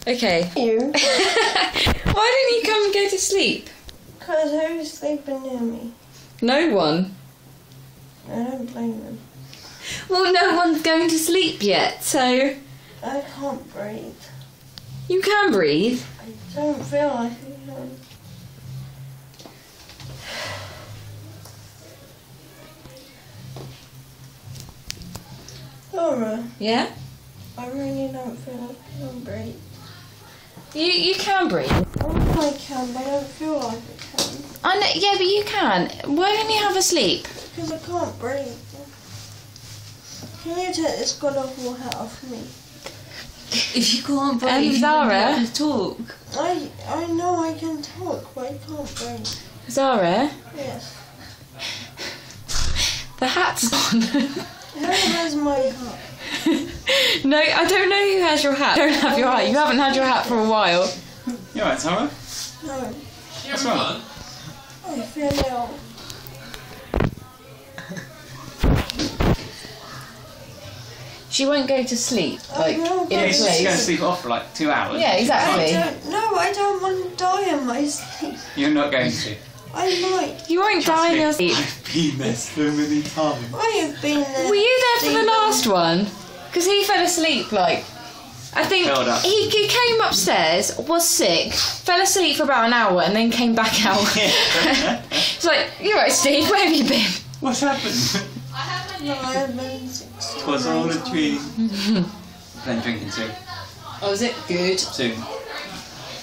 Okay. You? Why don't you come and go to sleep? Because who's sleeping near me? No one. I don't blame them. Well, no one's going to sleep yet, so... I can't breathe. You can breathe. I don't feel like I can. Laura, Yeah? I really don't feel like I can breathe. You can breathe. Oh, I can, but I don't feel like I can. I know, yeah, but you can. Why don't you have a sleep? Because I can't breathe. Can you take this god awful hat off me? If you can't breathe, Zara? you can talk. I know I can talk, but I can't breathe. Zara, Yes. the hat's on. Who has my hat? No, I don't know who has your hat. You don't have your hat. You haven't had your hat for a while. You alright, Tara? No, What's wrong? I feel ill. She won't go to sleep, like, know, in but a She's just going to place. sleep off for like 2 hours. Yeah, exactly. I don't want to die in my sleep. You're not going to. I might. You won't die in your sleep. I've been there so many times. I have been there. Were you there for the Stephen. last one? Because he fell asleep, like... I think Curled up. he came upstairs, was sick, fell asleep for about an hour and then came back out. It's like, you're right, Steve, where have you been? What's happened? No, I have been 16. Twas all a dream. Playing drinking too. Oh, is it good? Soon.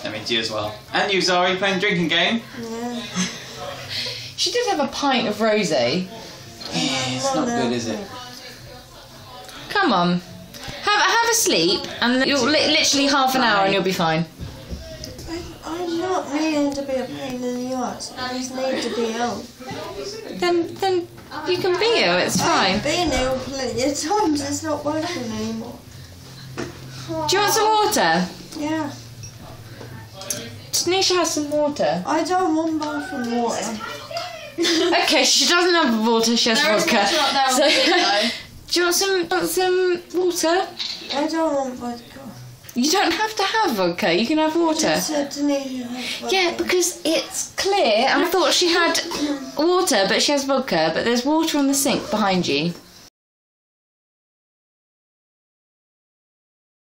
That means you as well. And you, Zara, you playing drinking game? Yeah. She did have a pint of rosé. Yeah, it's not good, is it? Come on. Have a sleep and you'll literally half an hour and you'll be fine. I'm not meaning to be a pain in the arse. I just need to be ill. Then you can be ill, it's fine. I've been ill plenty of times. It's not working anymore. Do you want some water? Yeah. Tanisha has some water. I don't want bathroom water. Okay, she doesn't have water, she has There is vodka. water up there on So- the window. Do you want some water? I don't want vodka. You don't have to have vodka, you can have water. Just said Tanisha has vodka. Yeah, because it's clear and I thought she had water, but she has vodka, but there's water on the sink behind you.